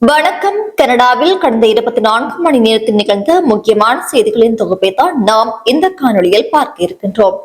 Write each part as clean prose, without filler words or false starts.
வணக்கம். கனடாவில் கடந்த 24 மணி நேரத்தில் நிகழ்ந்த முக்கியமான செய்திகளின் தொகுப்பை தான் நாம் இந்த காணொளியில் பார்க்க இருக்கின்றோம்.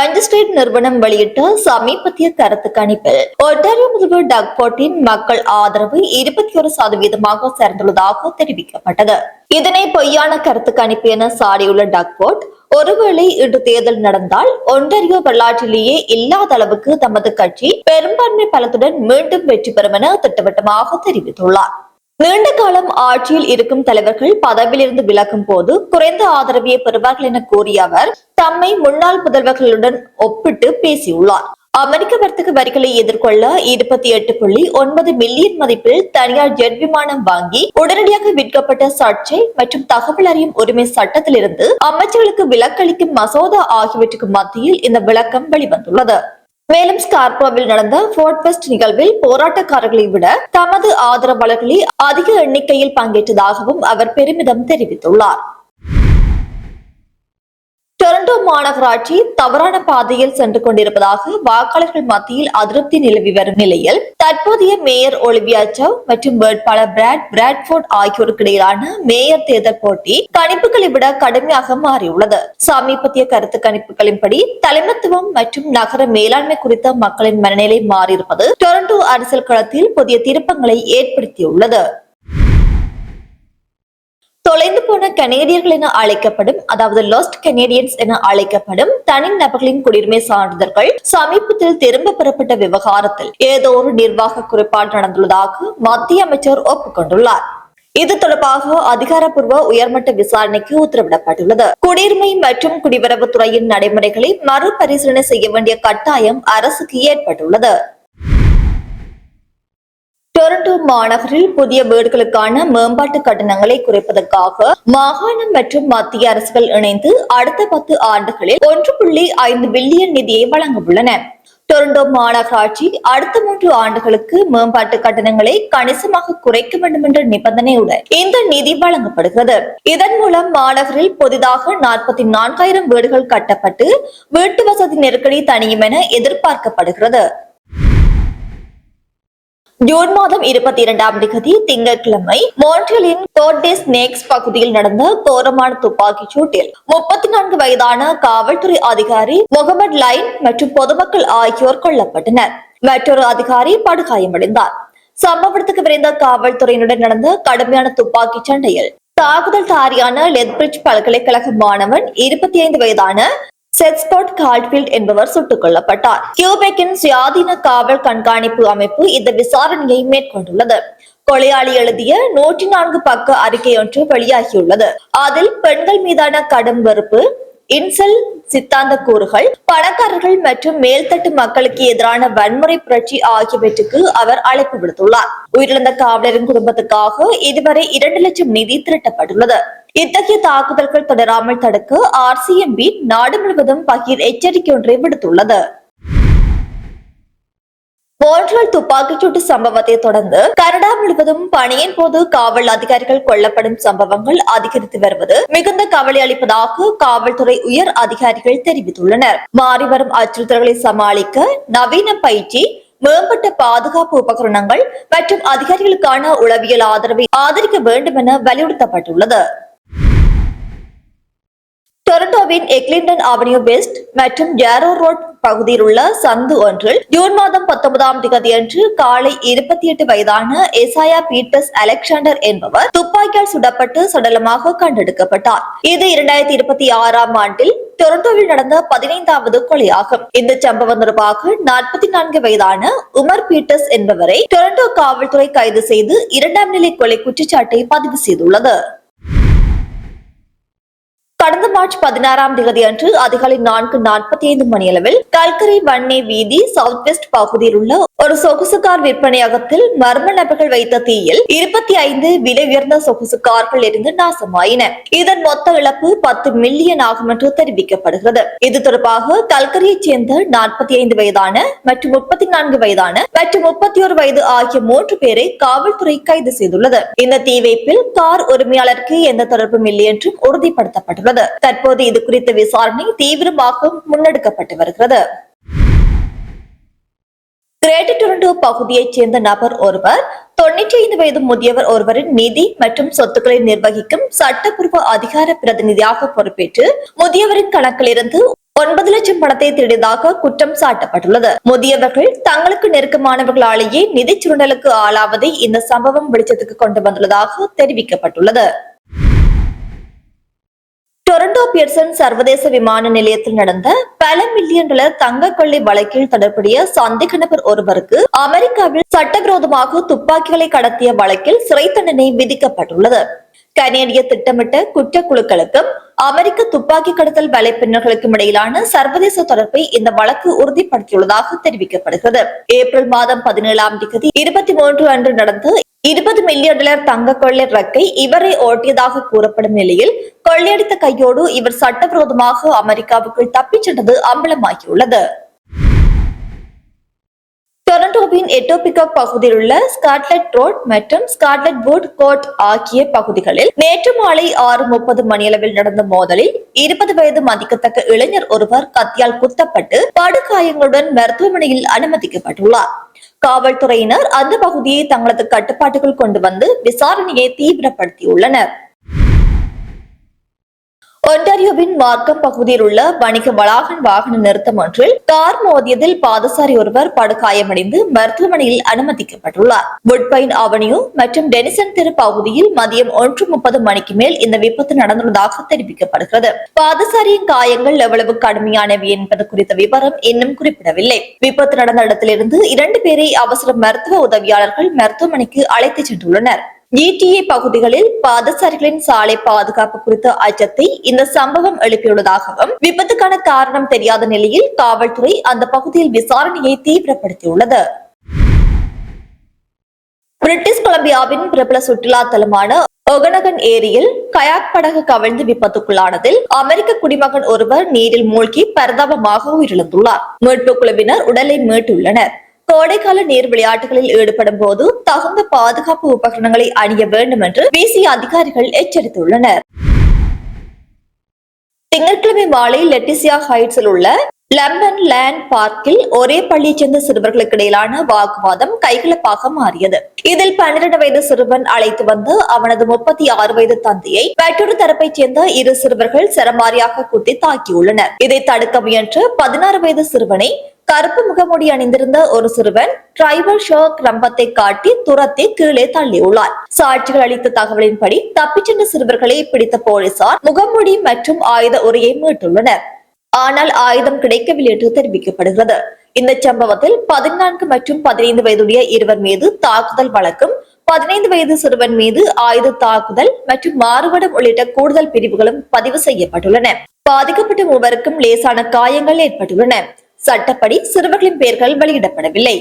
ஆண்டர்ஸ்டேட் நிறுவனம் வெளியிட்ட சமீபத்திய கருத்து கணிப்பில் ஒன்டாரியோ முதல்வர் டக் ஃபோர்டின் மக்கள் ஆதரவு 21% சேர்ந்துள்ளதாக தெரிவிக்கப்பட்டது. இதனை பொய்யான கருத்து கணிப்பு என சாடியுள்ள டக் ஃபோர்ட், ஒருவேளை இன்று தேர்தல் நடந்தால் ஒன்டாரியோ வரலாற்றிலேயே இல்லாத அளவுக்கு தமது கட்சி பெரும்பான்மை பலத்துடன் மீண்டும் வெற்றி பெறும் என திட்டவட்டமாக தெரிவித்துள்ளார். நீண்ட காலம் ஆட்சியில் இருக்கும் தலைவர்கள் பதவியிலிருந்து விலகும் போது குறைந்த ஆதரவையே பெறுவார்கள் என கூறிய அவர் தம்மை முன்னாள் முதல்வர்களுடன் ஒப்பிட்டு பேசியுள்ளார். அமெரிக்க வர்த்தக வரிகளை எதிர்கொள்ள 28.9 மில்லியன் மதிப்பில் தனியார் ஜெட் விமானம் வாங்கி உடனடியாக விற்கப்பட்ட சர்ச்சை மற்றும் தகவல் அறியும் உரிமை சட்டத்திலிருந்து அமைச்சர்களுக்கு விலக்களிக்கும் மசோதா ஆகியவற்றுக்கு மத்தியில் இந்த விளக்கம் வெளிவந்துள்ளது. மேலும் ஸ்கார்போவில் நடந்த ஃபோர்ட் ஃபெஸ்ட் நிகழ்வில் போராட்டக்காரர்களை விட தமது ஆதரவாளர்களே அதிக எண்ணிக்கையில் பங்கேற்றதாகவும் அவர் பெருமிதம் தெரிவித்துள்ளார். டொரண்டோ மாநகராட்சி தவறான பாதையில் சென்று கொண்டிருப்பதாக வாக்காளர்கள் மத்தியில் அதிருப்தி நிலவி வரும் நிலையில் தற்போதைய மேயர் ஒலிவியா சவ் மற்றும் வேட்பாளர் பிராட்ஃபோர்ட் ஆகியோருக்கு இடையிலான மேயர் தேர்தல் போட்டி கணிப்புகளை விட கடுமையாக மாறியுள்ளது. சமீபத்திய கருத்து கணிப்புகளின்படி தலைமைத்துவம் மற்றும் நகர மேலாண்மை குறித்த மக்களின் மனநிலை மாறியிருப்பது டொரண்டோ அரசியல் களத்தில் புதிய திருப்பங்களை ஏற்படுத்தியுள்ளது. தொலைந்து போன கனேடியர்கள் என அழைக்கப்படும், அதாவது லாஸ்ட் கனேடியன்ஸ் என அழைக்கப்படும் தனி நபர்களின் குடியுரிமை சான்றிதழ்கள் சமீபத்தில் திரும்ப பெறப்பட்ட விவகாரத்தில் ஏதோ ஒரு நிர்வாக குறைபாடு நடந்துள்ளதாக மத்திய அமைச்சர் ஒப்புக்கொண்டுள்ளார். இது தொடர்பாக அதிகாரப்பூர்வ உயர்மட்ட விசாரணைக்கு உத்தரவிடப்பட்டுள்ளது. குடியுரிமை மற்றும் குடிவரவுத்துறையின் நடைமுறைகளை மறுபரிசீலனை செய்ய வேண்டிய கட்டாயம் அரசுக்கு ஏற்பட்டுள்ளது. டொரண்டோ மாநகரில் புதிய வீடுகளுக்கான மேம்பாட்டு கட்டணங்களை குறைப்பதற்காக மாகாணம் மற்றும் மத்திய அரசுகள் இணைந்து அடுத்த 10 ஆண்டுகளில் 1.5 பில்லியன் நிதியை வழங்க உள்ளன. டொரண்டோ மாநகராட்சி அடுத்த 3 ஆண்டுகளுக்கு மேம்பாட்டு கட்டணங்களை கணிசமாக குறைக்க வேண்டும் என்ற நிபந்தனையுடன் இந்த நிதி வழங்கப்படுகிறது. இதன் மூலம் மாநகரில் புதிதாக 44,000 வீடுகள் கட்டப்பட்டு வீட்டு வசதி நெருக்கடி தணியும் என எதிர்பார்க்கப்படுகிறது. ஜூன் மாதம் 22ஆம் தேதி திங்கட்கிழமை மோன்ட்ரியலின் கோர்டேஸ் நேக்ஸ் பகுதியில் நடந்த கோரமான துப்பாக்கிச் சூட்டில் 34 வயதான காவல்துறை அதிகாரி முகமது லைன் மற்றும் பொதுமக்கள் ஆகியோர் கொல்லப்பட்டனர். மற்றொரு அதிகாரி படுகாயமடைந்தார். சம்பவத்துக்கு விரைந்த காவல்துறையினுடன் நடந்த கடுமையான துப்பாக்கி சண்டையில் தாக்குதல்தாரியான லெத்பிரிட்ஜ் பல்கலைக்கழக மாணவன் 25 வயதான செட்ஸ்காட் கால்ட்ஃபீல்ட் என்பவர் சுட்டுக் கொல்லப்பட்டார். கியூபெக்கின் சுயாதீன காவல் கண்காணிப்பு அமைப்பு இந்த விசாரணையை மேற்கொண்டுள்ளது. கொலையாளி எழுதிய 104 பக்க அறிக்கை ஒன்று வெளியாகியுள்ளது. அதில் பெண்கள் மீதான கடும் வெறுப்பு, இன்செல் சித்தாந்த கூறுகள், பணக்காரர்கள் மற்றும் மேல்தட்டு மக்களுக்கு எதிரான வன்முறை புரட்சி ஆகியவற்றுக்கு அவர் அழைப்பு விடுத்துள்ளார். உயிரிழந்த காவலரின் குடும்பத்துக்காக இதுவரை 2 லட்சம் நிதி திரட்டப்பட்டுள்ளது. இத்தகைய தாக்குதல்கள் தொடராமல் தடுக்க RCMP நாடு முழுவதும் பகீர் எச்சரிக்கை ஒன்றை விடுத்துள்ளது. மோன்ட்ரியல் துப்பாக்கிச்சூட்டு சம்பவத்தை தொடர்ந்து கனடா முழுவதும் பணியின் போது காவல் அதிகாரிகள் கொல்லப்படும் சம்பவங்கள் அதிகரித்து வருவது மிகுந்த கவலை அளிப்பதாக காவல்துறை உயர் அதிகாரிகள் தெரிவித்துள்ளனர். மாறிவரும் அச்சுறுத்தல்களை சமாளிக்க நவீன பயிற்சி, மேம்பட்ட பாதுகாப்பு உபகரணங்கள் மற்றும் அதிகாரிகளுக்கான உளவியல் ஆதரவை ஆதரிக்க வேண்டும் என வலியுறுத்தப்பட்டுள்ளது. டொரண்டோவின் எக்லிண்டன் அவென்யூ வெஸ்ட் மற்றும் ஜாரோ ரோட் பகுதியில் உள்ள சந்து ஒன்றில் ஜூன் மாதம் 19ஆம் தேதி அன்று காலை 28 வயதான எசாயா பீட்டர்ஸ் அலெக்சாண்டர் என்பவர் துப்பாக்கியால் சுடப்பட்டு சடலமாக கண்டெடுக்கப்பட்டார். இது 2026ஆம் ஆண்டில் டொரண்டோவில் நடந்த 15வது கொலையாகும். இந்த சம்பவம் தொடர்பாக 44 வயதான உமர் பீட்டர்ஸ் என்பவரை டொரண்டோ காவல்துறை கைது செய்து 2ஆம் நிலை கொலை குற்றச்சாட்டை பதிவு செய்துள்ளது. கடந்த மார்ச் 16ஆம் தேதி அன்று அதிகாலை 4:45 மணியளவில் கல்கரி வன்னே வீதி சவுத் வெஸ்ட் பகுதியில் உள்ள ஒரு சொகுசு கார் விற்பனையகத்தில் மர்ம நபர்கள் வைத்த தீயில் 25 விலை உயர்ந்த சொகுசு கார்கள் எரிந்து நாசமாயின. இதன் மொத்த இழப்பு 10 மில்லியன் ஆகும் என்று தெரிவிக்கப்படுகிறது. இது தொடர்பாக கல்கரியைச் சேர்ந்த 45 வயதான மற்றும் 34 வயதான மற்றும் 31 வயது ஆகிய 3 பேரை காவல்துறை கைது செய்துள்ளது. இந்த தீ வைப்பில் கார் உரிமையாளருக்கு எந்த தொடர்பும் இல்லை என்றும் உறுதிப்படுத்தப்பட்டுள்ளது. தற்போது இது குறித்த விசாரணை தீவிரமாக முன்னெடுக்கப்பட்டு வருகிறது. கிரேட்டர் டொரண்டோ பகுதியைச் சேர்ந்த நபர் ஒருவர் 95 வயது முதியவர் ஒருவரின் நிதி மற்றும் சொத்துக்களை நிர்வகிக்கும் சட்டப்பூர்வ அதிகார பிரதிநிதியாக பொறுப்பேற்று முதியவரின் கணக்கிலிருந்து 9 லட்சம் பணத்தை திருடியதாக குற்றம் சாட்டப்பட்டுள்ளது. முதியவர்கள் தங்களுக்கு நெருக்கமானவர்களாலேயே நிதி சுரண்டலுக்கு ஆளாவதை இந்த சம்பவம் வெளிச்சத்துக்கு கொண்டு வந்துள்ளதாக தெரிவிக்கப்பட்டுள்ளது. டொரண்டோ பியர்சன் சர்வதேச விமான நிலையத்தில் நடந்த பல மில்லியன் டாலர் தங்க கொள்ளை வழக்கில் தொடர்புடைய சந்தேக நபர் ஒருவருக்கு அமெரிக்காவில் சட்டவிரோதமாக துப்பாக்கிகளை கடத்திய வழக்கில் சிறை தண்டனை விதிக்கப்பட்டுள்ளது. கனேடிய திட்டமிட்ட குற்றக்குழுக்களுக்கும் அமெரிக்க துப்பாக்கி கடத்தல் வலைப்பின்னர்களுக்கும் இடையிலான சர்வதேச தொடர்பை இந்த வழக்கு உறுதிப்படுத்தியுள்ளதாக தெரிவிக்கப்படுகிறது. ஏப்ரல் மாதம் 17ஆம் தேதி 23 அன்று நடந்த 20 மில்லியன் டாலர் தங்க கொள்ளை ரக்கை இவரை ஓட்டியதாக கூறப்படும் நிலையில் கொள்ளையடித்த கையோடு இவர் சட்டவிரோதமாக அமெரிக்காவுக்குள் தப்பிச் சென்றது அம்பலமாகியுள்ளது. டொரண்டோவின் எட்டோபிகாக் பகுதியில் உள்ள ஸ்காட்லட் ரோட் மற்றும் ஸ்காட்லட் வுட் கோர்ட் ஆகிய பகுதிகளில் நேற்று மாலை 6:30 மணியளவில் நடந்த மோதலில் 20 வயது மதிக்கத்தக்க இளைஞர் ஒருவர் கத்தியால் குத்தப்பட்டு படுகாயங்களுடன் மருத்துவமனையில் அனுமதிக்கப்பட்டுள்ளார். காவல்துறையினர் அந்த பகுதியை தங்களது கட்டுப்பாட்டுக்குள் கொண்டு வந்து விசாரணையை தீவிரப்படுத்தியுள்ளனர். ஒன்டாரியோவின் மார்க்கம் பகுதியில் உள்ள வணிக வளாகன் வாகன நிறுத்தம் ஒன்றில் கார் மோதியதில் பாதசாரி ஒருவர் படுகாயமடைந்து மருத்துவமனையில் அனுமதிக்கப்பட்டுள்ளார். வுட்பைன் அவென்யூ மற்றும் டெனிசன் தெரு பகுதியில் மதியம் 1:30 மணிக்கு மேல் இந்த விபத்து நடந்துள்ளதாக தெரிவிக்கப்படுகிறது. பாதசாரியின் காயங்கள் எவ்வளவு கடுமையானவை என்பது குறித்த விவரம் இன்னும் குறிப்பிடவில்லை. விபத்து நடந்த இடத்திலிருந்து 2 பேரை அவசர மருத்துவ உதவியாளர்கள் மருத்துவமனைக்கு அழைத்துச் சென்றுள்ளனர். GTA பகுதிகளில் பாதசாரிகளின் சாலை பாதுகாப்பு குறித்த அச்சத்தை இந்த சம்பவம் எழுப்பியுள்ளதாகவும் விபத்துக்கான காரணம் தெரியாத நிலையில் காவல்துறை அந்த பகுதியில் விசாரணையை தீவிரப்படுத்தியுள்ளது. பிரிட்டிஷ் கொலம்பியாவின் பிரபல சுற்றுலா தலமான ஒகனகன் ஏரியில் கயாக் படகு கவிழ்ந்து விபத்துக்குள்ளானதில் அமெரிக்க குடிமகன் ஒருவர் நீரில் மூழ்கி பரிதாபமாக உயிரிழந்துள்ளார். மீட்பு குழுவினர் உடலை மீட்டுள்ளனர். கோடைக்கால நீர் விளையாட்டுகளில் ஈடுபடும் போது தகுந்த பாதுகாப்பு உபகரணங்களை அணிய வேண்டும் என்று பிசி அதிகாரிகள் எச்சரித்துள்ளனர். திங்கட்கிழமை மாலை லெட்டிசியா ஹைட்ஸில் உள்ள லம்பன் லேண்ட் பார்க்கில் ஒரே பள்ளியைச் சேர்ந்த சிறுவர்களுக்கு இடையிலான வாக்குவாதம் கைகலப்பாக மாறியது. இதில் 12 வயது சிறுவன் அழைத்து வந்து அவனது 36 வயது தந்தையை மற்றொரு தரப்பைச் சேர்ந்த 2 சிறுவர்கள் சரமாரியாக குத்தி தாக்கியுள்ளனர். இதை தடுக்க முயன்ற 16 வயது சிறுவனை கருப்பு முகமூடி அணிந்திருந்த ஒரு சிறுவன் டிரைவர் ஷோக் ரம்பத்தை காட்டி துரத்தி கீழே தள்ளியுள்ளார். சாட்சிகள் அளித்த தகவலின்படி தப்பிச் சென்ற சிறுவர்களை பிடித்த போலீசார் முகமூடி மற்றும் ஆயுத உரையை மீட்டுள்ளனர். ஆனால் ஆயுதம் கிடைக்கவில்லை என்று தெரிவிக்கப்படுகிறது. இந்த சம்பவத்தில் 14 மற்றும் 15 வயதுடைய இருவர் மீது தாக்குதல் வழக்கும் 15 வயது சிறுவன் மீது ஆயுத தாக்குதல் மற்றும் மாறுபடம் உள்ளிட்ட கூடுதல் பிரிவுகளும் பதிவு செய்யப்பட்டுள்ளன. பாதிக்கப்பட்ட மூவருக்கும் லேசான காயங்கள் ஏற்பட்டுள்ளன. சட்டப்படி சிறுவர்களின் பெயர்கள் வெளியிடப்படவில்லை.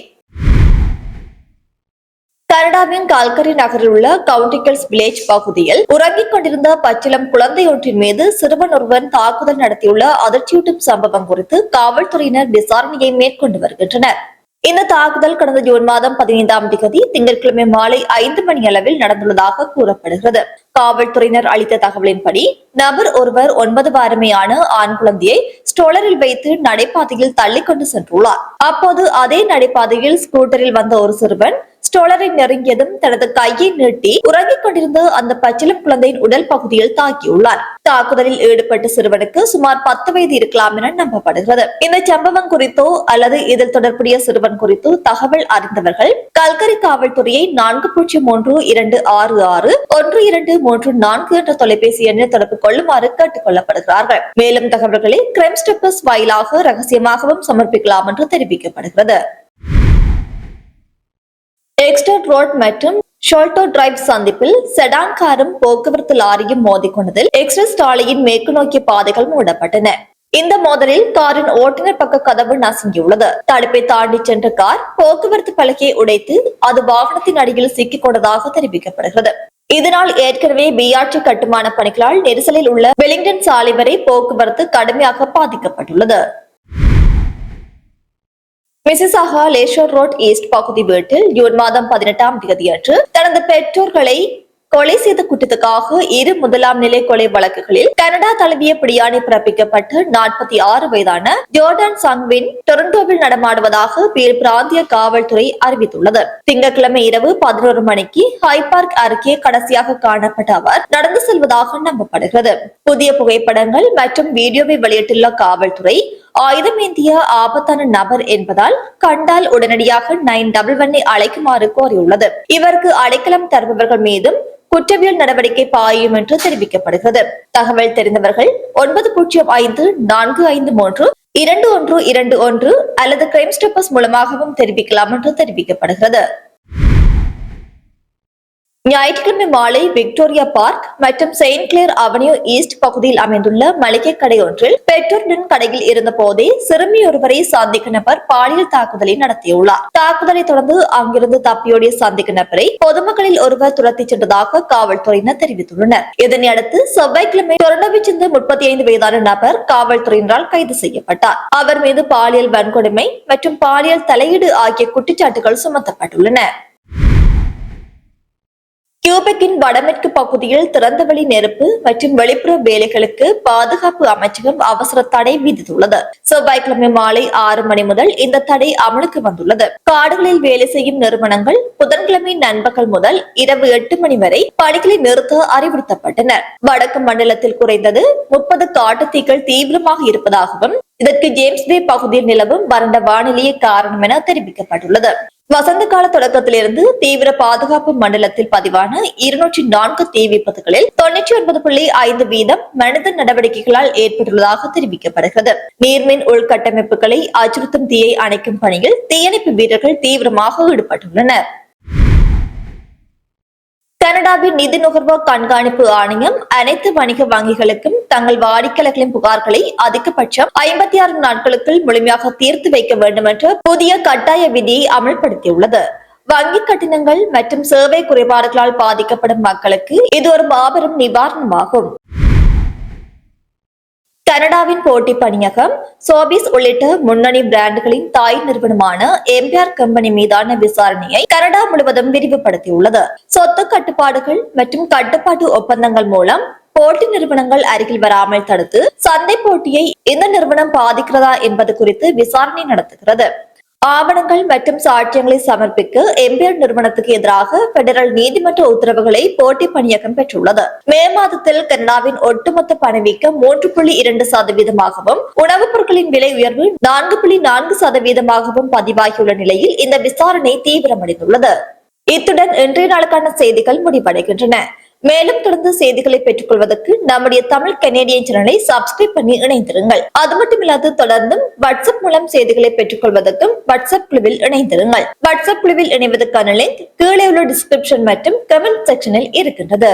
கனடாவின் கால்கரி நகரில் உள்ள கவுண்டிகல்ஸ் வில்லேஜ் பகுதியில் உறங்கிக் கொண்டிருந்த பச்சிளம் குழந்தை ஒன்றின் மீது சிறுவன் ஒருவன் தாக்குதல் நடத்தியுள்ள அதிர்ச்சியூட்டும் சம்பவம் குறித்து காவல்துறையினர் விசாரணையை மேற்கொண்டு வருகின்றனர். இந்த தாக்குதல் கடந்த ஜூன் மாதம் 15ஆம் தேதி திங்கட்கிழமை மாலை 5 மணி அளவில் நடந்துள்ளதாக கூறப்படுகிறது. காவல்துறையினர் அளித்த தகவலின்படி நபர் ஒருவர் 9 வாரமேயான ஆண் குழந்தையை ஸ்டோலரில் வைத்து நடைபாதையில் தள்ளிக்கொண்டு சென்றுள்ளார். அப்போது அதே நடைபாதையில் ஸ்கூட்டரில் வந்த ஒரு சிறுவன் ஸ்டோலரை நெருங்கியதும் தனது கையை நீட்டி உறங்கிக் கொண்டிருந்த அந்த பச்சிளம் குழந்தையின் உடல் பகுதியில் தாக்கியுள்ளார். தாக்குதலில் ஈடுபட்ட சிறுவனுக்கு சுமார் 10 வயது இருக்கலாம் என நம்பப்படுகிறது. இந்த சம்பவம் குறித்தோ அல்லது இதில் தொடர்புடைய சிறுவன் குறித்தோ தகவல் அறிந்தவர்கள் கல்கரி காவல்துறையை 4012661234 என்ற தொலைபேசி எண்ணில் தொடர்பு கொள்ளுமாறு கேட்டுக் கொள்ளப்படுகிறார்கள். மேலும் தகவல்களை கிரைம் ஸ்டெப்பர்ஸ் வாயிலாக ரகசியமாகவும் சமர்ப்பிக்கலாம் என்று தெரிவிக்கப்படுகிறது. எக்ஸ்டர் ரோட் மற்றும் ஷோல்டோ டிரைவ் சந்திப்பில் செடான் காரும் போக்குவரத்து லாரியும் மோதிக்கொண்டதில் எக்ஸ்பிரஸ் சாலையின் மேற்கு நோக்கிய பாதைகள் மூடப்பட்டன. இந்த மோதலில் காரின் ஓட்டுநர் பக்க கதவு நசுங்கியுள்ளது. தடுப்பை தாண்டி சென்ற கார் போக்குவரத்து பலகையை உடைத்து அது வாகனத்தின் அடியில் சிக்கிக் கொண்டதாக தெரிவிக்கப்படுகிறது. இதனால் ஏற்கனவே பிஆர்டி கட்டுமான பணிகளால் நெரிசலில் உள்ள வெலிங்டன் சாலை வரை போக்குவரத்து கடுமையாக பாதிக்கப்பட்டுள்ளது. மிசிசாகா லேஷர் ரோட் ஈஸ்ட் பகுதி வீட்டில் ஜூன் மாதம் 18ஆம் தேதியன்று தனது பெற்றோர்களை கொலை செய்த குற்றத்துக்காக 2 முதலாம் நிலை கொலை வழக்குகளில் கனடா தழுவிய பிடியாணை பிறப்பிக்கப்பட்டு 46 வயதான ஜோர்டான் சங்வின் டொரண்டோவில் நடமாடுவதாக பேர் பிராந்திய காவல்துறை அறிவித்துள்ளது. திங்கட்கிழமை இரவு 11 மணிக்கு ஹை பார்க் அருகே கடைசியாக காணப்பட்ட அவர் நடந்து செல்வதாக நம்பப்படுகிறது. புதிய புகைப்படங்கள் மற்றும் வீடியோவை வெளியிட்டுள்ள காவல்துறை ஆயுதமேந்திய ஆபத்தான நபர் என்பதால் கண்டால் உடனடியாக 911 அழைக்குமாறு கோரியுள்ளது. இவருக்கு அடைக்கலம் தருபவர்கள் மீதும் குற்றவியல் நடவடிக்கை பாயும் என்று தெரிவிக்கப்படுகிறது. தகவல் தெரிந்தவர்கள் 9054532121 அல்லது கிரைம் ஸ்டாப்பர்ஸ் மூலமாகவும் தெரிவிக்கலாம் என்று தெரிவிக்கப்படுகிறது. ஞாயிற்றுக்கிழமை மாலை விக்டோரியா பார்க் மற்றும் செயின்ட் கிளேர் அவென்யூ ஈஸ்ட் பகுதியில் அமைந்துள்ள மளிகை கடை ஒன்றில் பெற்றோருடன் கடையில் இருந்த போதே சிறுமி ஒருவரை சந்தேக நபர் பாலியல் தாக்குதலை நடத்தியுள்ளார். தாக்குதலை தொடர்ந்து அங்கிருந்து தப்பியோடிய சந்தேக நபரை பொதுமக்களில் ஒருவர் துரத்தி சென்றதாக காவல்துறையினர் தெரிவித்துள்ளனர். இதனையடுத்து செவ்வாய்க்கிழமை டொரண்டோவைச் சேர்ந்த 35 வயதான நபர் காவல்துறையினரால் கைது செய்யப்பட்டார். அவர் மீது பாலியல் வன்கொடுமை மற்றும் பாலியல் தலையீடு ஆகிய குற்றச்சாட்டுகள் சுமத்தப்பட்டுள்ளன. கியூபெக்கின் வடமேற்கு பகுதியில் திறந்தவெளி நெருப்பு மற்றும் வெளிப்புற வேலைகளுக்கு பாதுகாப்பு அமைச்சகம் அவசர தடை விதித்துள்ளது. செவ்வாய்க்கிழமை மாலை 6 மணி முதல் இந்த தடை அமலுக்கு வந்துள்ளது. காடுகளில் வேலை செய்யும் நிறுவனங்கள் புதன்கிழமை நண்பகல் முதல் இரவு 8 மணி வரை பணிகளை நிறுத்த அறிவுறுத்தப்பட்டனர். வடக்கு மண்டலத்தில் குறைந்தது 30 காட்டுத்தீக்கள் தீவிரமாக இருப்பதாகவும் இதற்கு ஜேம்ஸ் பே பகுதியில் நிலவும் வறண்ட வானிலையே காரணம் என தெரிவிக்கப்பட்டுள்ளது. வசந்த கால தொடக்கத்திலிருந்து தீவிர பாதுகாப்பு மண்டலத்தில் பதிவான 204 தீ விபத்துகளில் 99.5% மனித நடவடிக்கைகளால் ஏற்பட்டுள்ளதாக தெரிவிக்கப்படுகிறது. நீர்மின் உள்கட்டமைப்புகளை அச்சுறுத்தும் தீயை அணைக்கும் பணியில் தீயணைப்பு வீரர்கள் தீவிரமாக ஈடுபட்டுள்ளனர். கனடாவின் நிதி நுகர்வோர் கண்காணிப்பு ஆணையம் அனைத்து வணிக வங்கிகளுக்கும் தங்கள் வாடிக்கையாளர்களின் புகார்களை அதிகபட்சம் 56 நாட்களுக்குள் முழுமையாக தீர்த்து வைக்க வேண்டும் என்ற புதிய கட்டாய விதியை அமல்படுத்தியுள்ளது. வங்கி கட்டணங்கள் மற்றும் சேவை குறைபாடுகளால் பாதிக்கப்படும் மக்களுக்கு இது ஒரு மாபெரும் நிவாரணமாகும். கனடாவின் போட்டி பணியகம் சோபிஸ் உள்ளிட்ட முன்னணி பிராண்டுகளின் தாய் நிறுவனமான எம்பிஆர் கம்பெனி மீதான விசாரணையை கனடா முழுவதும் விரிவுபடுத்தியுள்ளது. சொத்து கட்டுப்பாடுகள் மற்றும் கட்டுப்பாட்டு ஒப்பந்தங்கள் மூலம் போட்டி நிறுவனங்கள் அருகில் வராமல் தடுத்து சந்தை போட்டியை இந்த நிறுவனம் பாதிக்கிறதா என்பது குறித்து விசாரணை நடத்துகிறது. ஆவணங்கள் மற்றும் சாட்சியங்களை சமர்ப்பிக்க எம்பிஆர் நிறுவனத்துக்கு எதிராக பெடரல் நீதிமன்ற உத்தரவுகளை போட்டி பணியகம் பெற்றுள்ளது. மே மாதத்தில் கனடாவின் ஒட்டுமொத்த பணவீக்கம் 3.2%, உணவுப் பொருட்களின் விலை உயர்வு 4.4% பதிவாகியுள்ள நிலையில் இந்த விசாரணை தீவிரமடைந்துள்ளது. இத்துடன் இன்றைய நாளுக்கான செய்திகள் முடிவடைகின்றன. மேலும் தொடர்ந்து செய்திகளை பெற்றுக் கொள்வதற்கு நம்முடைய தமிழ் கனேடியன் சேனலை சப்ஸ்கிரைப் பண்ணி இணைந்திருங்கள். அது மட்டுமில்லாது தொடர்ந்தும் வாட்ஸ்அப் மூலம் செய்திகளை பெற்றுக் கொள்வதற்கும் வாட்ஸ்அப் குழுவில் இணைந்திருங்கள். வாட்ஸ்அப் குழுவில் இணைவதற்கான லிங்க் கீழே உள்ள டிஸ்கிரிப்ஷன் மற்றும் கமெண்ட் செக்ஷனில் இருக்கின்றது.